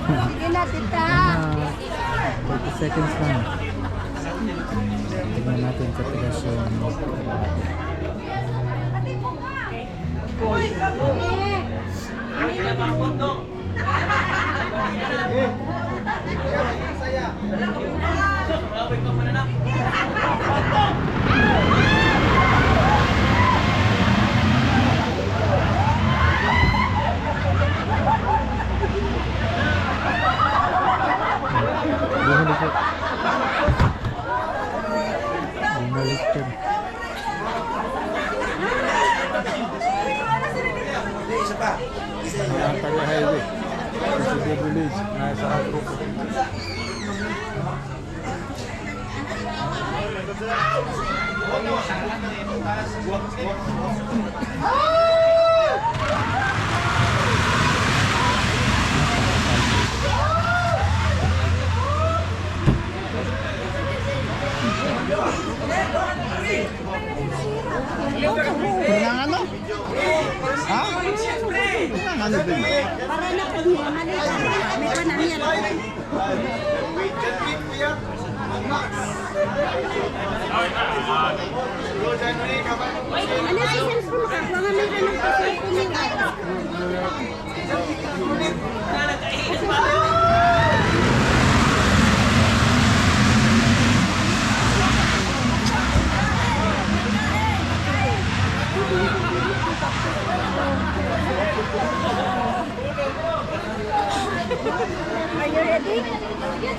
Sige na, tita. 30 seconds lang. Tignan natin katigas yung bumaliktad. Ang taga-highway kasi village nasa Hagrupo. Pernah ano? Ha? Pernah ano din? Para na po niya, malita. May panamiyan. Ano si cellphone ka? Kung nga mayroon ng cellphone niya. Are you ready? Yes,